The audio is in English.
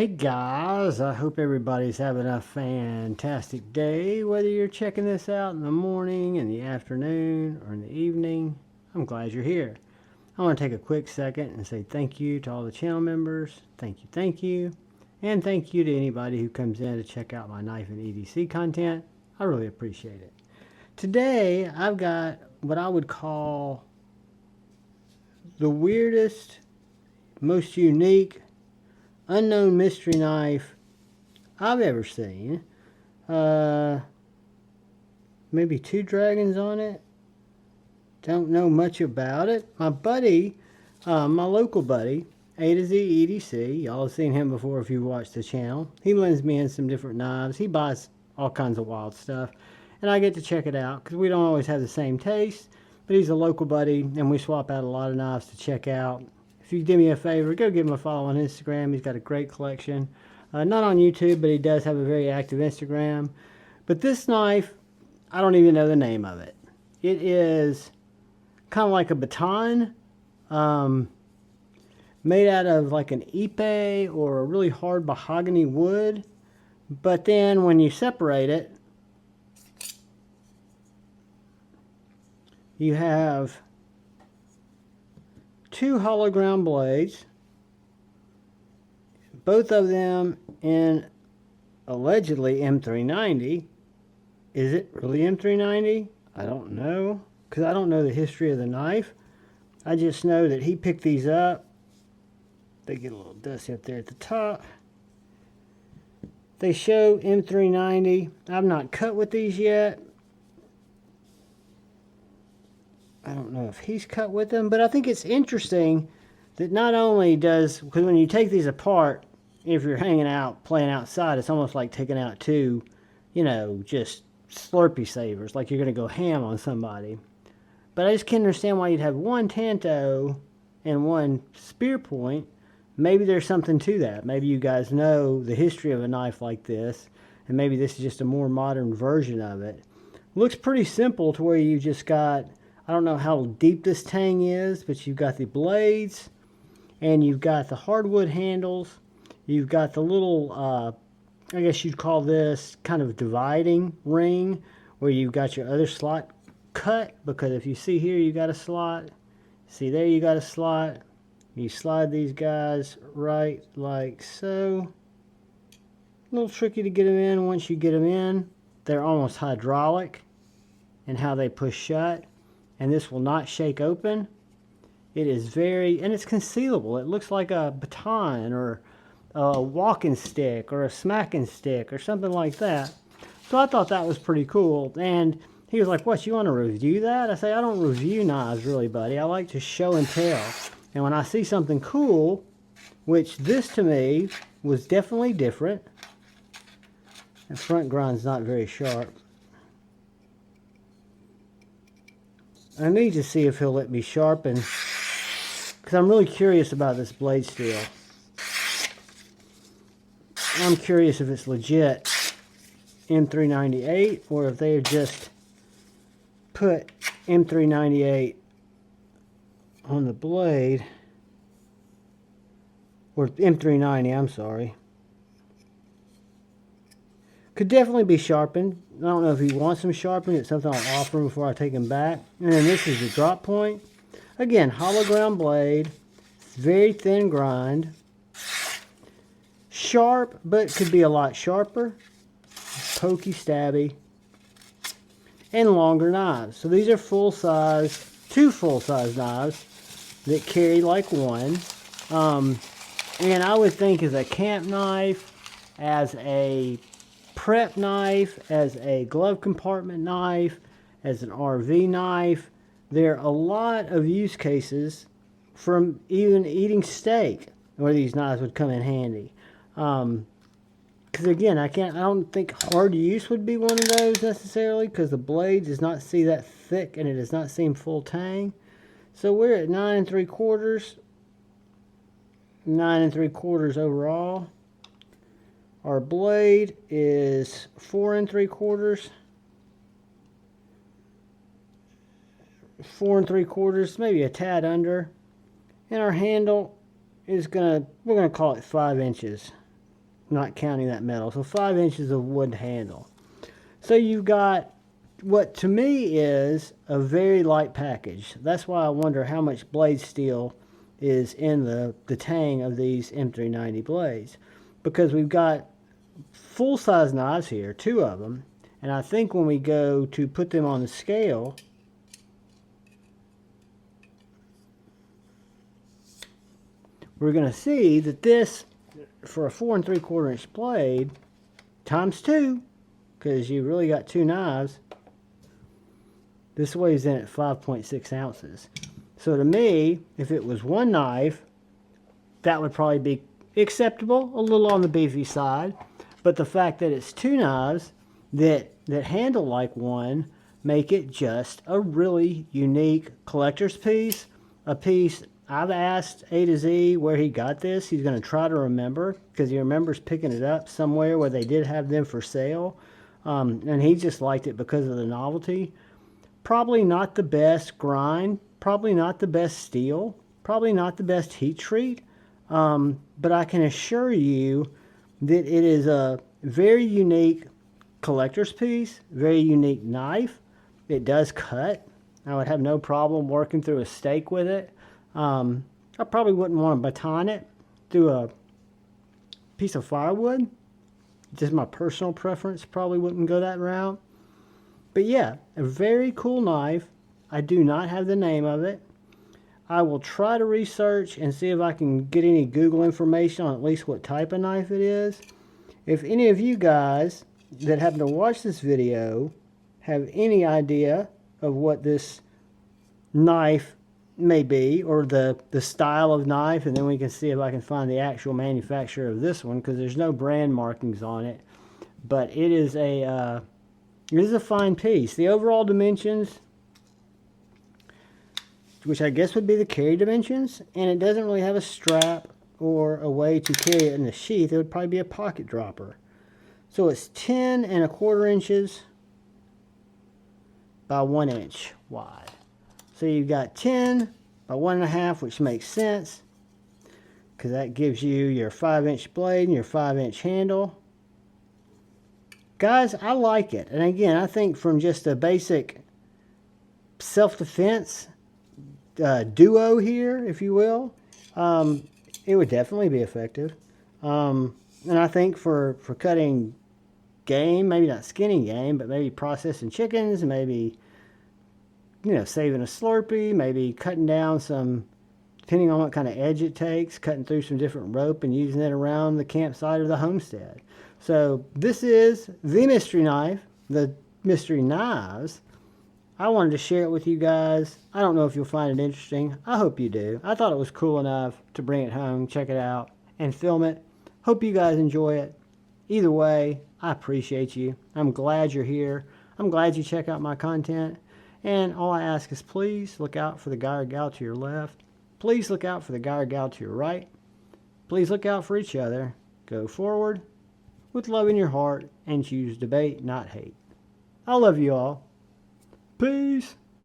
Hey guys, I hope everybody's having a fantastic day. Whether you're checking this out in the morning, in the afternoon, or in the evening, I'm glad you're here. I want to take a quick second and say thank you to all the channel members. Thank you. And thank you to anybody who comes in to check out my knife and EDC content. I really appreciate it. Today, I've got what I would call the weirdest, most unique, unknown mystery knife I've ever seen. Maybe 2 dragons on it. Don't know much about it. My buddy, my local buddy, A to Z EDC, y'all have seen him before if you've watched the channel. He lends me in some different knives. He buys all kinds of wild stuff, and I get to check it out because we don't always have the same taste, but he's a local buddy, and we swap out a lot of knives to check out. If you do me a favor, go give him a follow on Instagram. He's got a great collection. Not on YouTube, but he does have a very active Instagram. But this knife, I don't even know the name of it. It is kind of like a baton, made out of like an ipe or a really hard mahogany wood. But then when you separate it, you have 2 hollow ground blades, both of them in allegedly M390. Is it really M390? I don't know, because I don't know the history of the knife. I just know that he picked these up. They get a little dusty up there at the top. They show M390. I've not cut with these yet. I don't know if he's cut with them, but I think it's interesting that not only does, because when you take these apart, if you're hanging out, playing outside, it's almost like taking out 2, just Slurpie savers, like you're going to go ham on somebody. But I just can't understand why you'd have 1 Tanto and 1 spear point. Maybe there's something to that. Maybe you guys know the history of a knife like this, and maybe this is just a more modern version of it. Looks pretty simple to where you've just got, I don't know how deep this tang is, but you've got the blades, and you've got the hardwood handles. You've got the little, I guess you'd call this kind of dividing ring, where you've got your other slot cut, because if you see here, you got a slot. See there, you got a slot. You slide these guys right like so. A little tricky to get them in. Once you get them in, they're almost hydraulic in how they push shut. And this will not shake open. It is and it's concealable. It looks like a baton or a walking stick or a smacking stick or something like that. So I thought that was pretty cool. And he was like, what, you want to review that? I say, I don't review knives really, buddy. I like to show and tell. And when I see something cool, which this to me was definitely different. The front grind's not very sharp. I need to see if he'll let me sharpen, because I'm really curious about this blade steel. I'm curious if it's legit M398 or if they just put M398 on the blade, or M390, I'm sorry. Could definitely be sharpened. I don't know if he wants them sharpened. It's something I'll offer him before I take him back. And then this is the drop point. Again, hollow ground blade, very thin grind. Sharp, but could be a lot sharper. Pokey, stabby. And longer knives. So these are full-size, 2 full-size knives that carry like 1. And I would think as a camp knife, as a prep knife, as a glove compartment knife, as an RV knife, there are a lot of use cases from even eating steak where these knives would come in handy. Because again, I don't think hard use would be one of those necessarily, because the blade does not see that thick and it does not seem full tang. So we're at 9 3/4, 9 3/4 overall. Our blade is 4 3/4, 4 3/4, maybe a tad under. And our handle is we're gonna call it 5 inches. not counting that metal. So 5 inches of wood handle. So you've got what to me is a very light package. That's why I wonder how much blade steel is in the tang of these M390 blades. Because we've got full-size knives here, 2 of them. And I think when we go to put them on the scale, we're going to see that this, for a 4 3/4 inch blade, times 2, because you really got 2 knives, this weighs in at 5.6 ounces. So to me, if it was 1 knife, that would probably be acceptable, a little on the beefy side. But the fact that it's 2 knives that handle like one make it just a really unique collector's piece. A piece I've asked A to Z where he got this. He's going to try to remember, because he remembers picking it up somewhere where they did have them for sale. And he just liked it because of the novelty. Probably not the best grind, probably not the best steel, probably not the best heat treat. But I can assure you that it is a very unique collector's piece, very unique knife. It does cut. I would have no problem working through a steak with it. I probably wouldn't want to baton it through a piece of firewood. Just my personal preference, probably wouldn't go that route. But yeah, a very cool knife. I do not have the name of it. I will try to research and see if I can get any Google information on at least what type of knife it is. If any of you guys that happen to watch this video have any idea of what this knife may be, or the style of knife, and then we can see if I can find the actual manufacturer of this one, because there's no brand markings on it. But it is a fine piece. The overall dimensions, which I guess would be the carry dimensions, and it doesn't really have a strap or a way to carry it in the sheath. It would probably be a pocket dropper. So it's 10 1/4 inches by 1 inch wide. So you've got 10 by 1 1/2, which makes sense, because that gives you your 5-inch blade and your 5-inch handle. Guys, I like it. And again, I think from just a basic self-defense duo here, if you will, it would definitely be effective. And I think for cutting game, maybe not skinning game, but maybe processing chickens, maybe, you know, saving a Slurpee, maybe cutting down some, depending on what kind of edge it takes, cutting through some different rope and using it around the campsite or the homestead. So this is the mystery knife, the mystery knives. I wanted to share it with you guys. I don't know if you'll find it interesting. I hope you do. I thought it was cool enough to bring it home, check it out, and film it. Hope you guys enjoy it. Either way, I appreciate you. I'm glad you're here. I'm glad you check out my content. And all I ask is please look out for the guy or gal to your left. Please look out for the guy or gal to your right. Please look out for each other. Go forward with love in your heart and choose debate, not hate. I love you all. Peace.